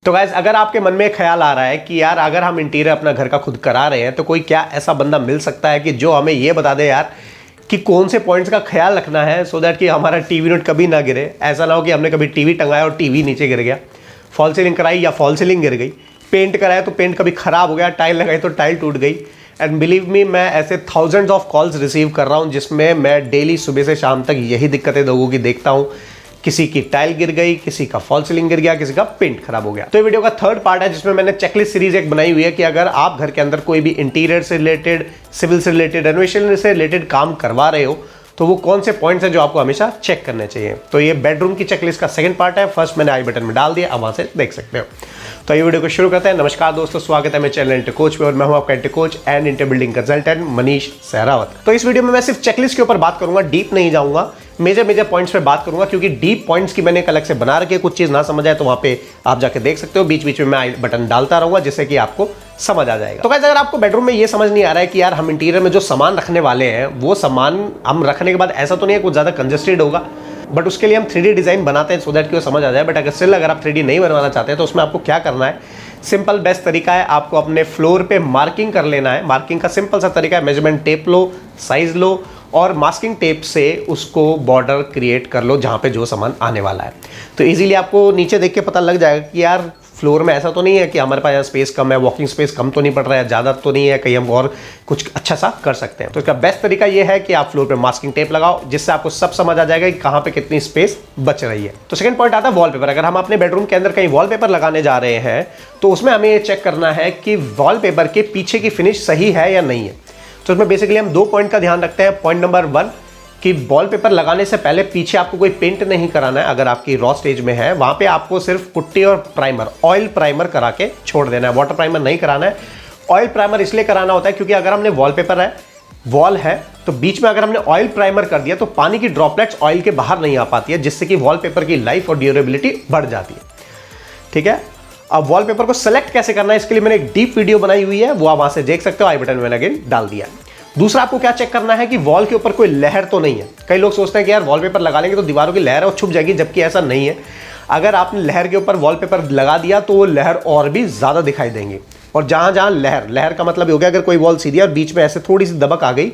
तो गाइस, अगर आपके मन में ख्याल आ रहा है कि यार अगर हम इंटीरियर अपना घर का खुद करा रहे हैं तो कोई क्या ऐसा बंदा मिल सकता है कि जो हमें ये बता दे यार कि कौन से पॉइंट्स का ख्याल रखना है सो दैट कि हमारा टीवी यूनिट कभी ना गिरे। ऐसा ना हो कि हमने कभी टीवी टंगाया और टीवी नीचे गिर गया, फॉल सीलिंग कराई या फॉल सीलिंग गिर गई, पेंट कराया तो पेंट कभी खराब हो गया, टाइल लगाई तो टाइल टूट गई। एंड बिलीव मी, मैं ऐसे थाउजेंड्स ऑफ कॉल्स रिसीव कर रहा हूँ जिसमें मैं डेली सुबह से शाम तक यही दिक्कतें लोगों की देखता हूँ। किसी की टाइल गिर गई, किसी का फॉल सीलिंग गिर गया, किसी का पेंट खराब हो गया। तो ये वीडियो का थर्ड पार्ट है जिसमें मैंने चेकलिस्ट सीरीज एक बनाई हुई है कि अगर आप घर के अंदर कोई भी इंटीरियर से रिलेटेड, सिविल से रिलेटेड, रेनोवेशन से रिलेटेड काम करवा रहे हो तो वो कौन से पॉइंट्स हैं जो आपको हमेशा चेक करने चाहिए। तो ये बेडरूम की चेकलिस्ट का सेकंड पार्ट है। फर्स्ट मैंने आई बटन में डाल दिया, अब वहां से देख सकते हो। तो ये वीडियो को शुरू करते हैं। नमस्कार दोस्तों, स्वागत है मेरे चैनल इंटर कोच पे और मैं हूं आपका inter coach and inter building consultant Manish Sehrawat. तो इस वीडियो में मैं सिर्फ चेकलिस्ट के ऊपर बात करूंगा, डीप नहीं जाऊंगा, मेजर पॉइंट्स पे बात करूंगा क्योंकि डीप पॉइंट्स की मैंने एक अलग से बना रखी है। कुछ चीज ना समझ आए तो वहां पे आप जाके देख सकते हो, बीच बीच में मैं आई बटन डालता रहूंगा जिससे कि आपको समझ आ जाएगा। तो गाइस, अगर आपको बेडरूम में ये समझ नहीं आ रहा है कि यार हम इंटीरियर में जो सामान रखने वाले हैं वो सामान हम रखने के बाद ऐसा तो नहीं है कुछ ज्यादा कंजेस्टेड होगा, बट उसके लिए हम 3D डिजाइन बनाते हैं सो दैट कि वो समझ आ जाए। बट अगर आप 3D नहीं बनवाना चाहते हैं तो उसमें आपको क्या करना है, सिंपल बेस्ट तरीका है, आपको अपने फ्लोर पे मार्किंग कर लेना है। मार्किंग का सिंपल सा तरीका है, मेजरमेंट टेप लो, साइज लो और मास्किंग टेप से उसको बॉर्डर क्रिएट कर लो जहां पे जो सामान आने वाला है। तो इजीली आपको नीचे देख के पता लग जाएगा कि यार फ्लोर में ऐसा तो नहीं है कि हमारे पास यहाँ स्पेस कम है, वॉकिंग स्पेस कम तो नहीं पड़ रहा है, ज़्यादा तो नहीं है, कहीं हम और कुछ अच्छा सा कर सकते हैं। तो इसका बेस्ट तरीका ये है कि आप फ्लोर पे मास्किंग टेप लगाओ जिससे आपको सब समझ आ जाएगा कि कहाँ पे कितनी स्पेस बच रही है। तो सेकंड पॉइंट आता है वॉलपेपर। अगर हम अपने बेडरूम के अंदर कहीं वॉलपेपर लगाने जा रहे हैं तो उसमें हमें ये चेक करना है कि वॉलपेपर के पीछे की फिनिश सही है या नहीं है। तो इसमें बेसिकली हम 2 पॉइंट का ध्यान रखते हैं। पॉइंट नंबर 1 कि वॉलपेपर लगाने से पहले पीछे आपको कोई पेंट नहीं कराना है। अगर आपकी रॉ स्टेज में है वहां पे आपको सिर्फ पुट्टी और प्राइमर, ऑयल प्राइमर करा के छोड़ देना है, वाटर प्राइमर नहीं कराना है। ऑयल प्राइमर इसलिए कराना होता है क्योंकि अगर हमने वॉलपेपर है, वॉल है, तो बीच में अगर हमने ऑयल प्राइमर कर दिया तो पानी की ड्रॉपलेट्स ऑयल के बाहर नहीं आ पाती है जिससे कि वॉलपेपर की लाइफ और ड्यूरेबिलिटी बढ़ जाती है। ठीक है, अब वॉलपेपर को सेलेक्ट कैसे करना है इसके लिए मैंने एक डीप वीडियो बनाई हुई है, वो आप वहां से देख सकते हो, आई बटन में मैंने अगेन डाल दिया है। दूसरा आपको क्या चेक करना है कि वॉल के ऊपर कोई लहर तो नहीं है। कई लोग सोचते हैं कि यार वॉलपेपर लगा लेंगे तो दीवारों की लहर है वो छुप जाएगी, जबकि ऐसा नहीं है। अगर आपने लहर के ऊपर वॉलपेपर लगा दिया तो वो लहर और भी ज्यादा दिखाई देंगी। और जहां जहां लहर का मतलब हो गया अगर कोई वॉल सीधी है और बीच में ऐसे थोड़ी सी दबक आ गई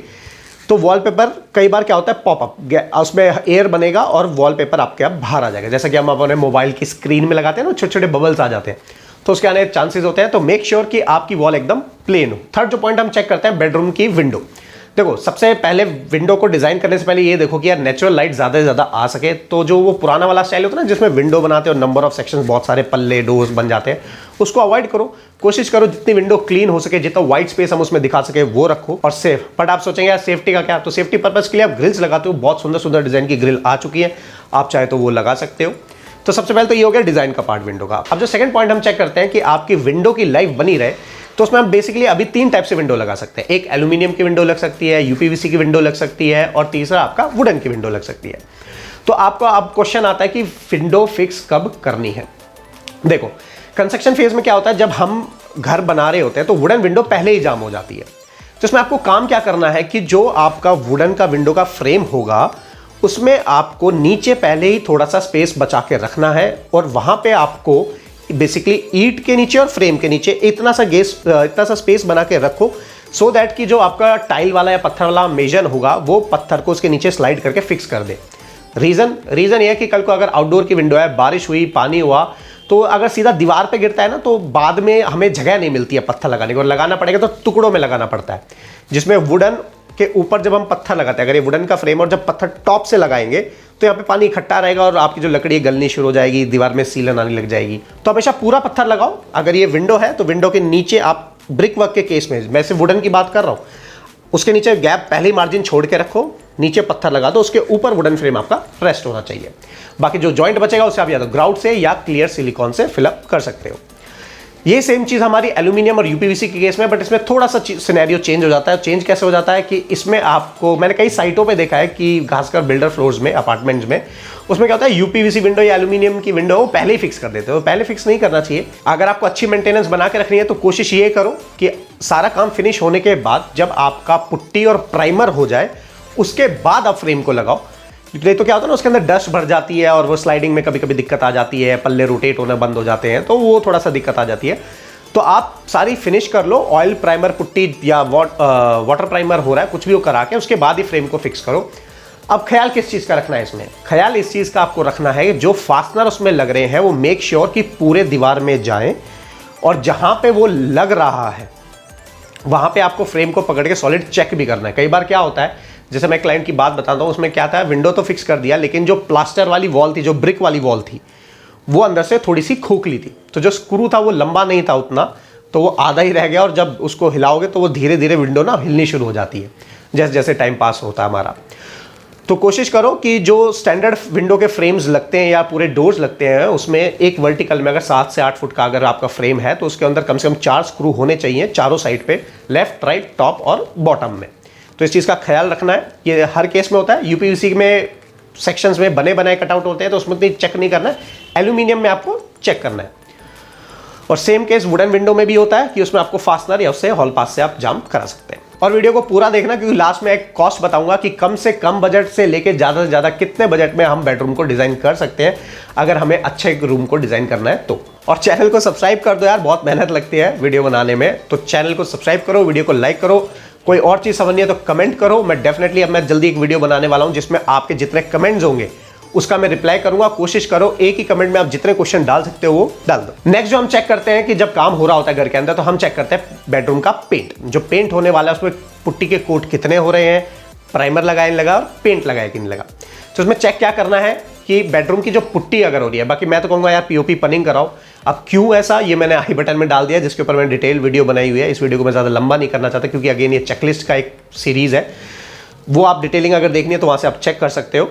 तो वॉलपेपर कई बार क्या होता है पॉपअप, उसमें एयर बनेगा और वॉलपेपर आपके आप बाहर आ जाएगा। जैसे कि हम अपने मोबाइल की स्क्रीन में लगाते हैं ना, छोटे छोटे बबल्स आ जाते हैं, तो उसके आने चांसेस होते हैं। तो मेक श्योर कि आपकी वॉल एकदम प्लेन हो। थर्ड जो पॉइंट हम चेक करते हैं, बेडरूम की विंडो। देखो, सबसे पहले विंडो को डिजाइन करने से पहले ये देखो कि यार नेचुरल लाइट ज्यादा से ज्यादा आ सके। तो जो वो पुराना वाला स्टाइल होता है ना जिसमें विंडो बनाते हो, नंबर ऑफ सेक्शंस, बहुत सारे पल्ले डोर्स बन जाते हैं, उसको अवॉइड करो। कोशिश करो जितनी विंडो क्लीन हो सके, जितना व्हाइट स्पेस हम उसमें दिखा सके वो रखो और सेफ। बट आप सोचेंगे यार सेफ्टी का क्या, तो सेफ्टी पर्पज के लिए आप ग्रिल्स लगाते हो, बहुत सुंदर सुंदर डिजाइन की ग्रिल आ चुकी है, आप चाहे तो वो लगा सकते हो। तो सबसे पहले तो ये हो गया डिजाइन का पार्ट विंडो का। अब जो सेकंड पॉइंट हम चेक करते हैं कि आपकी विंडो की लाइफ बनी रहे, तो उसमें हम बेसिकली अभी 3 टाइप से विंडो लगा सकते हैं। एक एल्यूमिनियम की विंडो लग सकती है, यूपीवीसी की विंडो लग सकती है और तीसरा आपका वुडन की विंडो लग सकती है। तो आपका अब क्वेश्चन आता है कि विंडो फिक्स कब करनी है। देखो, कंस्ट्रक्शन फेज में क्या होता है, जब हम घर बना रहे होते हैं तो वुडन विंडो पहले ही जाम हो जाती है। तो इसमें आपको काम क्या करना है कि जो आपका वुडन का विंडो का फ्रेम होगा उसमें आपको नीचे पहले ही थोड़ा सा स्पेस बचा के रखना है और वहां पे आपको बेसिकली ईंट के नीचे और फ्रेम के नीचे इतना सा स्पेस बना के रखो सो दैट कि जो आपका टाइल वाला या पत्थर वाला मेजन होगा वो पत्थर को उसके नीचे स्लाइड करके फिक्स कर दे। रीजन ये है कि कल को अगर आउटडोर की विंडो है, बारिश हुई, पानी हुआ, तो अगर सीधा दीवार पे गिरता है ना तो बाद में हमें जगह नहीं मिलती है पत्थर लगाने को, और लगाना पड़ेगा तो टुकड़ों में लगाना पड़ता है। जिसमें वुडन के ऊपर जब हम पत्थर लगाते हैं, अगर ये वुडन का फ्रेम और जब पत्थर टॉप से लगाएंगे तो यहाँ पे पानी इकट्ठा रहेगा और आपकी जो लकड़ी गलनी शुरू हो जाएगी, दीवार में सीलन आने लग जाएगी। तो हमेशा पूरा पत्थर लगाओ। अगर ये विंडो है तो विंडो के नीचे आप ब्रिक वर्क के केस में, मैं सिर्फ वुडन की बात कर रहा हूँ, उसके नीचे गैप पहले ही मार्जिन छोड़ के रखो, नीचे पत्थर लगा दो, उसके ऊपर वुडन फ्रेम आपका रेस्ट होना चाहिए। बाकी जो जॉइंट बचेगा उसे आप या तो ग्राउट से या क्लियर सिलिकॉन से फिलअप कर सकते हो। ये सेम चीज हमारी एल्यूमिनियम और यूपीवीसी के केस में, बट इसमें थोड़ा सा सिनेरियो चेंज हो जाता है। चेंज कैसे हो जाता है कि इसमें आपको, मैंने कई साइटों पे देखा है कि खासकर बिल्डर फ्लोर्स में, अपार्टमेंट्स में, उसमें क्या होता है यूपीवीसी विंडो या एल्यूमिनियम की विंडो वो पहले ही फिक्स कर देते हो। पहले फिक्स नहीं करना चाहिए। अगर आपको अच्छी मेंटेनेंस बना के रखनी है तो कोशिश ये करो कि सारा काम फिनिश होने के बाद जब आपका पुट्टी और प्राइमर हो जाए उसके बाद आप फ्रेम को लगाओ। नहीं तो क्या होता है ना, उसके अंदर डस्ट भर जाती है और वो स्लाइडिंग में कभी कभी दिक्कत आ जाती है, पल्ले रोटेट होना बंद हो जाते हैं, तो वो थोड़ा सा दिक्कत आ जाती है। तो आप सारी फिनिश कर लो, ऑयल प्राइमर पुट्टी या वाटर प्राइमर हो रहा है कुछ भी वो करा के, उसके बाद ही फ्रेम को फिक्स करो। अब ख्याल किस चीज़ का रखना है इसमें? ख्याल इस चीज़ का आपको रखना है जो फास्टनर उसमें लग रहे हैं वो मेक श्योर कि पूरे दीवार में जाएं, और जहां पे वो लग रहा है वहां पे आपको फ्रेम को पकड़ के सॉलिड चेक भी करना है। कई बार क्या होता है, जैसे मैं क्लाइंट की बात बताता हूँ, उसमें क्या था, विंडो तो फिक्स कर दिया लेकिन जो प्लास्टर वाली वॉल थी, जो ब्रिक वाली वॉल थी, वो अंदर से थोड़ी सी खोखली थी, तो जो स्क्रू था वो लंबा नहीं था उतना, तो वो आधा ही रह गया, और जब उसको हिलाओगे तो वो धीरे धीरे विंडो ना हिलनी शुरू हो जाती है जैसे जैसे टाइम पास होता है हमारा। तो कोशिश करो कि जो स्टैंडर्ड विंडो के फ्रेम्स लगते हैं या पूरे डोर्स लगते हैं उसमें एक वर्टिकल में अगर 7 से 8 फुट का अगर आपका फ्रेम है तो उसके अंदर कम से कम 4 स्क्रू होने चाहिए चारों साइड पे, लेफ्ट राइट टॉप और बॉटम में। तो इस चीज़ का ख्याल रखना है, ये हर केस में होता है। यूपीवीसी में सेक्शंस में बने बनाए कटआउट होते हैं तो उसमें इतनी चेक नहीं करना है, एल्यूमिनियम में आपको चेक करना है। और सेम केस वुडन विंडो में भी होता है कि उसमें आपको फास्टनर या उससे हॉल पास से आप जाम करा सकते हैं। और वीडियो को पूरा देखना क्योंकि लास्ट में एक कॉस्ट बताऊंगा कि कम से कम बजट से लेके ज़्यादा से ज़्यादा कितने बजट में हम बेडरूम को डिज़ाइन कर सकते हैं अगर हमें अच्छे रूम को डिज़ाइन करना है तो। और चैनल को सब्सक्राइब कर दो यार, बहुत मेहनत लगती है वीडियो बनाने में, तो चैनल को सब्सक्राइब करो, वीडियो को लाइक करो। कोई और चीज़ समझनी है तो कमेंट करो, मैं डेफिनेटली अब मैं जल्दी एक वीडियो बनाने वाला हूँ जिसमें आपके जितने कमेंट्स होंगे उसका मैं रिप्लाई करूंगा। कोशिश करो एक ही कमेंट में आप जितने क्वेश्चन डाल सकते हो वो डाल दो। नेक्स्ट जो हम चेक करते हैं कि जब काम हो रहा होता है घर के अंदर, तो हम चेक करते हैं बेडरूम का पेंट। जो पेंट होने वाला है उसमें पुट्टी के कोट कितने हो रहे हैं, प्राइमर लगाए नहीं लगा और पेंट लगाए कि नहीं लगा। तो उसमें चेक क्या करना है कि बेडरूम की जो पुट्टी अगर हो रही है, बाकी मैं तो कहूँगा यार पीओपी पनिंग कराओ। अब क्यों ऐसा, ये मैंने आई बटन में डाल दिया जिसके ऊपर मैंने डिटेल वीडियो बनाई हुई है। इस वीडियो को मैं ज़्यादा लंबा नहीं करना चाहता क्योंकि अगेन ये चेकलिस्ट का एक सीरीज़ है, वो आप डिटेलिंग अगर देखनी है तो वहाँ से आप चेक कर सकते हो।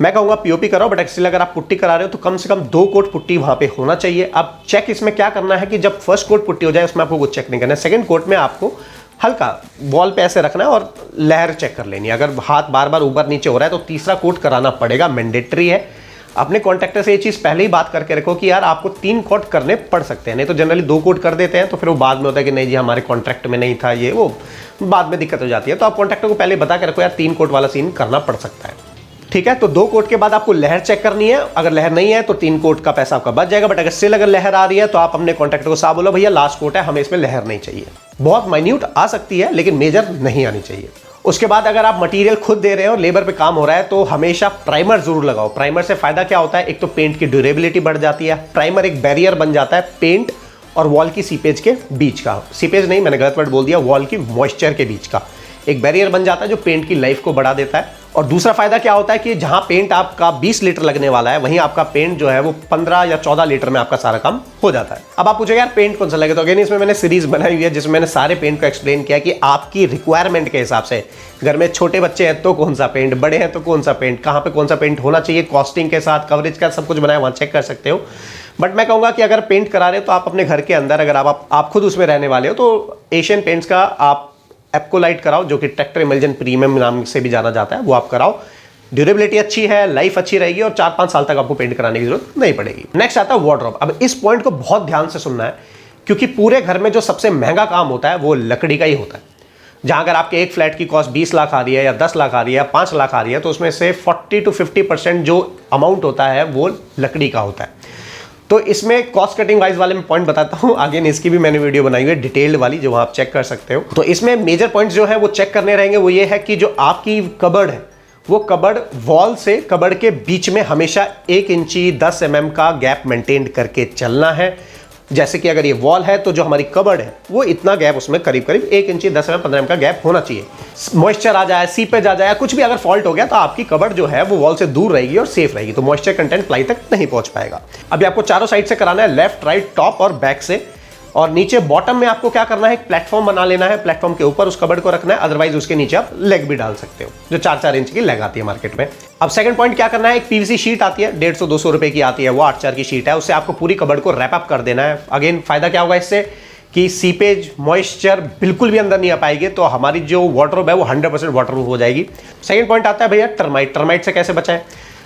मैं कहूँगा पीओपी कराओ, बट एक्चुअली अगर आप पुट्टी करा रहे हो तो कम से कम 2 कोट पुट्टी वहाँ पे होना चाहिए। अब चेक इसमें क्या करना है कि जब फर्स्ट कोट पुट्टी हो जाए उसमें आपको कुछ चेक नहीं करना है, सेकंड कोट में आपको हल्का वॉल पे ऐसे रखना है और लहर चेक कर लेनी है। अगर हाथ बार बार ऊपर नीचे हो रहा है तो तीसरा कोट कराना पड़ेगा, मैंडेटरी है। अपने कॉन्ट्रैक्टर से ये चीज़ पहले ही बात करके रखो कि यार आपको 3 कोट करने पड़ सकते हैं, नहीं तो जनरली 2 कोट कर देते हैं तो फिर वो बाद में होता है कि नहीं जी हमारे कॉन्ट्रैक्ट में नहीं था, ये वो बाद में दिक्कत हो जाती है। तो आप कॉन्ट्रैक्टर को पहले बता के रखो यार 3 कोट वाला सीन करना पड़ सकता है, ठीक है। तो 2 कोट के बाद आपको लहर चेक करनी है, अगर लहर नहीं है तो 3 कोट का पैसा आपका बच जाएगा। बट अगर स्टिल अगर लहर आ रही है तो आप अपने कॉन्ट्रैक्टर को साफ बोलो भैया लास्ट कोट है, हमें इसमें लहर नहीं चाहिए। बहुत माइन्यूट आ सकती है लेकिन मेजर नहीं आनी चाहिए। उसके बाद अगर आप मटेरियल खुद दे रहे हो, लेबर पे काम हो रहा है, तो हमेशा प्राइमर जरूर लगाओ। प्राइमर से फायदा क्या होता है, एक तो पेंट की ड्यूरेबिलिटी बढ़ जाती है, प्राइमर एक बैरियर बन जाता है पेंट और वॉल की सीपेज के बीच का, सीपेज नहीं मैंने गलत वर्ड बोल दिया, वॉल की मॉइस्चर के बीच का एक बैरियर बन जाता है जो पेंट की लाइफ को बढ़ा देता है। और दूसरा फायदा क्या होता है कि जहां पेंट आपका 20 लीटर लगने वाला है वहीं आपका पेंट जो है वो 15 या 14 लीटर में आपका सारा काम हो जाता है। अब आप पूछे यार पेंट कौन सा लगे, तो अगेन इसमें मैंने सीरीज बनाई हुई है जिसमें मैंने सारे पेंट को एक्सप्लेन किया कि आपकी रिक्वायरमेंट के हिसाब से, घर में छोटे बच्चे हैं तो कौन सा पेंट, बड़े हैं तो कौन सा पेंट, कहाँ पे कौन सा पेंट होना चाहिए, कॉस्टिंग के साथ कवरेज का सब कुछ बनाया, वहाँ चेक कर सकते हो। बट मैं कहूँगा कि अगर पेंट करा रहे हो तो आप अपने घर के अंदर, अगर आप खुद उसमें रहने वाले हो तो एशियन पेंट्स का आप एप्कोलाइट कराओ, जो कि टेक्टर इमल्जन प्रीमियम नाम से भी जाना जाता है, वो आप कराओ। ड्यूरेबिलिटी अच्छी है, लाइफ अच्छी रहेगी और 4-5 साल तक आपको पेंट कराने की जरूरत नहीं पड़ेगी। नेक्स्ट आता है वार्डरोब। अब इस पॉइंट को बहुत ध्यान से सुनना है क्योंकि पूरे घर में जो सबसे महंगा काम होता है वो लकड़ी का ही होता है। जहां अगर आपके एक फ्लैट की कॉस्ट 20 लाख आ रही है या 10 लाख आ रही है या 5 लाख आ रही है तो उसमें से 40 to 50% जो अमाउंट होता है वो लकड़ी का होता है। तो इसमें कॉस्ट कटिंग वाइज वाले में पॉइंट बताता हूं, आगे इसकी भी मैंने वीडियो बनाई हुई है डिटेल्ड वाली जो आप चेक कर सकते हो। तो इसमें मेजर पॉइंट्स जो है वो चेक करने रहेंगे, वो ये है कि जो आपकी कबर्ड है वो कबर्ड वॉल से कबर्ड के बीच में हमेशा 1 इंची 10 mm का गैप मेंटेन करके चलना है। जैसे कि अगर ये वॉल है तो जो हमारी कबर्ड है वो इतना गैप उसमें करीब करीब 1 इंची 10 mm 15 mm का गैप होना चाहिए। मॉइस्चर आ जाए, सीपेज आ जाए, कुछ भी अगर फॉल्ट हो गया तो आपकी कबर्ड जो है वो वॉल से दूर रहेगी और सेफ रहेगी, तो मॉइस्चर कंटेंट प्लाई तक नहीं पहुंच पाएगा। अभी आपको चारों साइड से कराना है, लेफ्ट राइट टॉप और बैक से। और नीचे बॉटम में आपको क्या करना है, एक प्लेटफॉर्म बना लेना है, प्लेटफॉर्म के ऊपर उस कबर्ड को रखना है, अदरवाइज उसके नीचे आप लेग भी डाल सकते हो, जो 4-4 इंच की लेग आती है मार्केट में। अब सेकंड पॉइंट क्या करना है, एक पीवीसी शीट आती है 150-200 रुपए की आती है, वो 8x4 की शीट है, उससे आपको पूरी कबर्ड को रैप अप कर देना है। अगेन फायदा क्या होगा इससे कि सीपेज मॉइस्चर बिल्कुल भी अंदर नहीं आ पाएगी, तो हमारी जो वार्डरोब है वो 100% वाटरप्रूफ हो जाएगी। सेकंड पॉइंट आता है भैया टर्माइट। टर्माइट से कैसे बचाएं?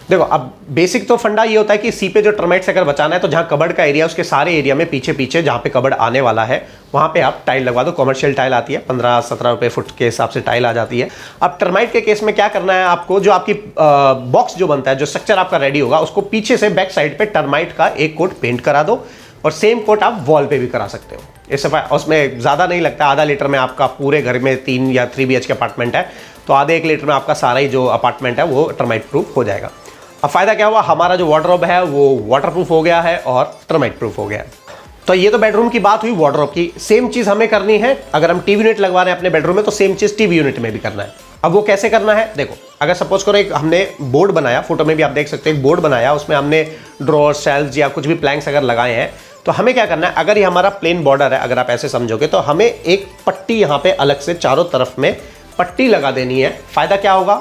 देखो अब बेसिक तो फंडा ये होता है कि सी पे जो टर्माइट से अगर बचाना है तो जहाँ कबर्ड का एरिया उसके सारे एरिया में पीछे पीछे जहाँ पे कबर्ड आने वाला है वहाँ पे आप टाइल लगवा दो। कमर्शियल टाइल आती है 15-17 रुपये फुट के हिसाब से टाइल आ जाती है। अब टर्माइट के केस में क्या करना है आपको, जो आपकी बॉक्स जो बनता है, जो स्ट्रक्चर आपका रेडी होगा, उसको पीछे से बैक साइड पे टर्माइट का एक कोट पेंट करा दो और सेम कोट आप वॉल पे भी करा सकते हो। इससे उसमें ज़्यादा नहीं लगता, आधा लीटर में आपका पूरे घर में 3 या 3 BH के अपार्टमेंट है तो आधे 1 लीटर में आपका सारा ही जो अपार्टमेंट है वो टर्माइट प्रूफ हो जाएगा। अब फायदा क्या हुआ, हमारा जो वार्डरोब है वो वाटरप्रूफ हो गया है और टर्माइट प्रूफ हो गया है। तो ये तो बेडरूम की बात हुई वार्डरोब की। सेम चीज हमें करनी है अगर हम टीवी यूनिट लगवा रहे हैं अपने बेडरूम में, तो सेम चीज टीवी यूनिट में भी करना है। अब वो कैसे करना है, देखो अगर सपोज करो एक हमने बोर्ड बनाया, फोटो में भी आप देख सकते हैं एक बोर्ड बनाया, उसमें हमने ड्रॉर, शेल्व्स या कुछ भी प्लैंक्स अगर लगाए हैं, तो हमें क्या करना है, अगर ये हमारा प्लेन बॉर्डर है, अगर आप ऐसे समझोगे, तो हमें एक पट्टी यहाँ पे अलग से चारों तरफ में पट्टी लगा देनी है। फायदा क्या होगा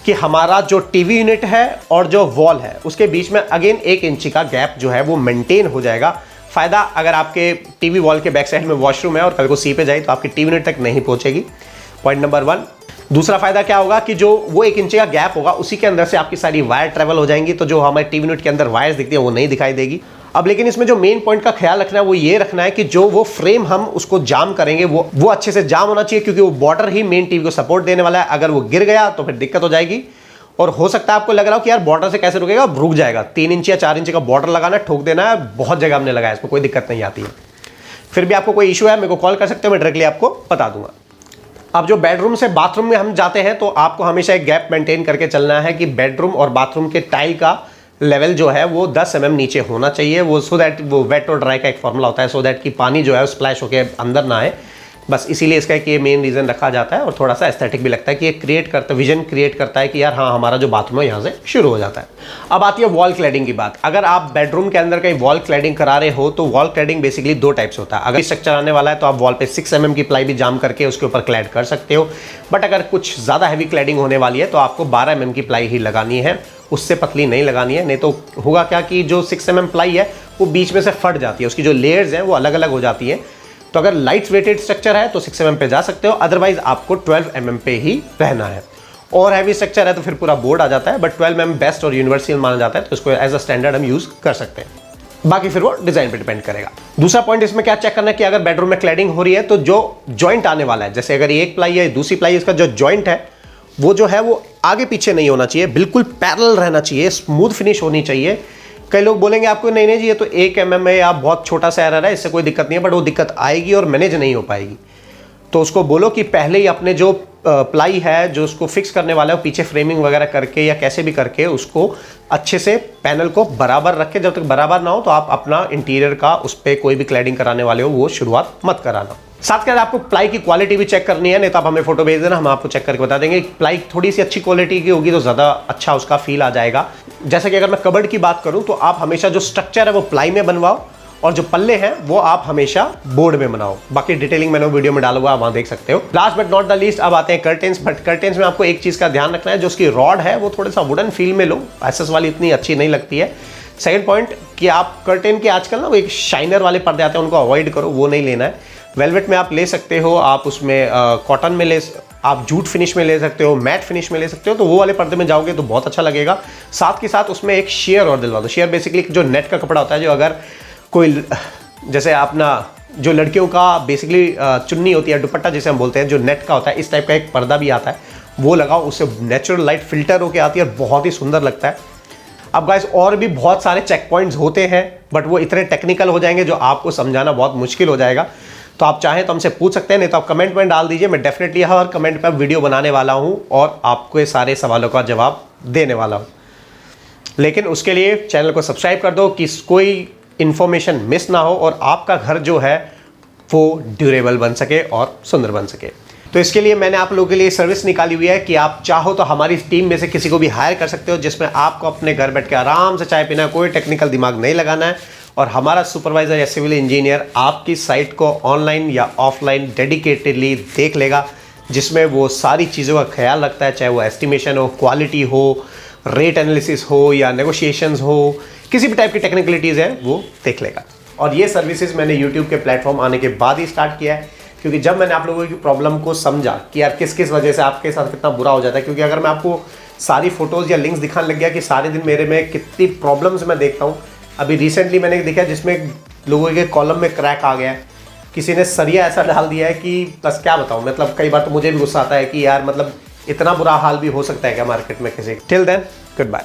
कि हमारा जो टीवी यूनिट है और जो वॉल है उसके बीच में अगेन 1 इंची का गैप जो है वो मेंटेन हो जाएगा। फायदा, अगर आपके टीवी वॉल के बैक साइड में वॉशरूम है और कल को सी पे जाए तो आपकी टीवी यूनिट तक नहीं पहुंचेगी, पॉइंट नंबर 1। दूसरा फायदा क्या होगा कि जो वो 1 इंची का गैप होगा उसी के अंदर से आपकी सारी वायर ट्रेवल हो जाएंगी, तो जो हमारे टीवी यूनिट के अंदर वायर्स दिखती है वो नहीं दिखाई देगी। अब लेकिन इसमें जो मेन पॉइंट का ख्याल रखना है वो ये रखना है कि जो वो फ्रेम हम उसको जाम करेंगे वो अच्छे से जाम होना चाहिए, क्योंकि वो बॉर्डर ही मेन टीवी को सपोर्ट देने वाला है। अगर वो गिर गया तो फिर दिक्कत हो जाएगी। और हो सकता है आपको लग रहा हो कि यार बॉर्डर से कैसे रुकेगा, रुक जाएगा। 3 इंच या 4 इंच का बॉर्डर लगाना, ठोक देना है, बहुत जगह हमने लगाया, इसमें कोई दिक्कत नहीं आती है। फिर भी आपको कोई इशू है मेरे को कॉल कर सकते हो, मैं डायरेक्टली आपको बता दूंगा। अब जो बेडरूम से बाथरूम में हम जाते हैं तो आपको हमेशा एक गैप मेंटेन करके चलना है कि बेडरूम और बाथरूम के टाइल का लेवल जो है वो 10 mm नीचे होना चाहिए। वो सो दैट वो वेट और ड्राई का एक फॉर्मूला होता है, सो दैट कि पानी जो है स्प्लैश होकर अंदर ना आए। बस इसीलिए इसका एक ये मेन रीज़न रखा जाता है। और थोड़ा सा एस्थेटिक भी लगता है कि ये क्रिएट करता, विजन क्रिएट करता है कि यार हाँ हमारा जो बाथरूम है यहाँ से शुरू हो जाता है। अब आती है वॉल क्लैडिंग की बात। अगर आप बेडरूम के अंदर कहीं वॉल क्लैडिंग करा रहे हो तो वॉल क्लैडिंग बेसिकली 2 टाइप्स होता है। अगर स्ट्रक्चर आने वाला है तो आप वॉल पे 6 mm की प्लाई भी जाम करके उसके ऊपर क्लैड कर सकते हो। बट अगर कुछ ज़्यादा हैवी क्लैडिंग होने वाली है तो आपको 12 mm की प्लाई ही लगानी है, उससे पतली नहीं लगानी है। नहीं तो होगा क्या कि जो 6 mm प्लाई है वो बीच में से फट जाती है, उसकी जो लेयर्स हैं वो अलग अलग हो जाती हैं। तो अगर लाइट वेटेड स्ट्रक्चर है तो 6 mm पे जा सकते हो, अदरवाइज आपको 12 mm पे ही रहना है। और हैवी स्ट्रक्चर है तो फिर पूरा बोर्ड आ जाता है, बट 12 mm बेस्ट और यूनिवर्सल माना जाता है, तो इसको एज अ स्टैंडर्ड हम यूज कर सकते हैं। बाकी फिर वो डिजाइन पे डिपेंड करेगा। दूसरा पॉइंट इसमें क्या चेक करना है कि अगर बेडरूम में क्लैडिंग हो रही है तो जो जॉइंट आने वाला है, जैसे अगर एक प्लाई है दूसरी प्लाई, इसका जो जॉइंट है वो जो है वो आगे पीछे नहीं होना चाहिए, बिल्कुल पैरेलल रहना चाहिए, स्मूथ फिनिश होनी चाहिए। कई लोग बोलेंगे आपको नहीं नहीं जी ये तो 1 mm है या बहुत छोटा सा एरर है, इससे कोई दिक्कत नहीं है, बट वो दिक्कत आएगी और मैनेज नहीं हो पाएगी। तो उसको बोलो कि पहले ही अपने जो प्लाई है जो उसको फिक्स करने वाला है, पीछे फ्रेमिंग वगैरह करके या कैसे भी करके उसको अच्छे से पैनल को बराबर रखे। जब तक बराबर ना हो तो आप अपना इंटीरियर का उस पर कोई भी क्लैडिंग कराने वाले हो वो शुरुआत मत कराना। साथ के साथ आपको प्लाई की क्वालिटी भी चेक करनी है, नहीं तो आप हमें फोटो भेज देना, हम आपको चेक करके बता देंगे। प्लाई थोड़ी सी अच्छी क्वालिटी की होगी तो ज़्यादा अच्छा उसका फील आ जाएगा। जैसे कि अगर मैं कबर्ड की बात करूं तो आप हमेशा जो स्ट्रक्चर है वो प्लाई में बनवाओ और जो पल्ले हैं वो आप हमेशा बोर्ड में बनाओ। बाकी डिटेलिंग मैंने वीडियो में डाला हुआ है, वहां देख सकते हो। Last but not the least अब आते हैं कर्टेन्स। बट कर्टेन्स में आपको एक चीज़ का ध्यान रखना है, जो उसकी रॉड है वो थोड़ा सा वुडन फील में लो, एसएस वाली इतनी अच्छी नहीं लगती है। सेकंड पॉइंट कि आप कर्टेन के आजकल ना वो एक शाइनर वाले पर्दे आते हैं, उनको अवॉइड करो, वो नहीं लेना है। वेलवेट में आप ले सकते हो, आप उसमें कॉटन में ले, आप जूट फिनिश में ले सकते हो, मैट फिनिश में ले सकते हो, तो वो वाले पर्दे में जाओगे तो बहुत अच्छा लगेगा। साथ के साथ उसमें एक शेयर और दिलवा दो। शेयर बेसिकली जो नेट का कपड़ा होता है, जो अगर कोई जैसे अपना जो लड़कियों का बेसिकली चुन्नी होती है, दुपट्टा जिसे हम बोलते हैं, जो नेट का होता है, इस टाइप का एक पर्दा भी आता है, वो लगाओ, उससे नेचुरल लाइट फिल्टर होकर आती है और बहुत ही सुंदर लगता है। अब गाइस और भी बहुत सारे चेक पॉइंट्स होते हैं, बट वो इतने टेक्निकल हो जाएंगे जो आपको समझाना बहुत मुश्किल हो जाएगा। तो आप चाहें तो हमसे पूछ सकते हैं, नहीं तो आप कमेंट में डाल दीजिए। मैं डेफिनेटली हर कमेंट पर वीडियो बनाने वाला हूं और आपको सारे सवालों का जवाब देने वाला हूं। लेकिन उसके लिए चैनल को सब्सक्राइब कर दो कि कोई इन्फॉर्मेशन मिस ना हो और आपका घर जो है वो ड्यूरेबल बन सके और सुंदर बन सके। तो इसके लिए मैंने आप लोगों के लिए सर्विस निकाली हुई है कि आप चाहो तो हमारी टीम में से किसी को भी हायर कर सकते हो, जिसमें आपको अपने घर बैठ के आराम से चाय पीना है, कोई टेक्निकल दिमाग नहीं लगाना है, और हमारा सुपरवाइजर या सिविल इंजीनियर आपकी साइट को ऑनलाइन या ऑफलाइन डेडिकेटेडली देख लेगा, जिसमें वो सारी चीज़ों का ख्याल रखता है, चाहे वो एस्टिमेशन हो, क्वालिटी हो, रेट एनालिसिस हो या नेगोशिएशंस हो, किसी भी टाइप की टेक्निकलिटीज़ है वो देख लेगा। और ये सर्विसेज मैंने यूट्यूब के प्लेटफॉर्म आने के बाद ही स्टार्ट किया है, क्योंकि जब मैंने आप लोगों की प्रॉब्लम को समझा कि यार किस किस वजह से आपके साथ कितना बुरा हो जाता है, क्योंकि अगर मैं आपको सारी फोटोज़ या लिंक्स दिखाने लग गया कि सारे दिन मेरे में कितनी प्रॉब्लम्स मैं देखता हूँ। अभी रिसेंटली मैंने देखा जिसमें लोगों के कॉलम में क्रैक आ गया है, किसी ने सरिया ऐसा डाल दिया है कि बस क्या बताऊँ। मतलब कई बार तो मुझे भी गुस्सा आता है कि यार मतलब इतना बुरा हाल भी हो सकता है क्या मार्केट में किसी। Till then good bye.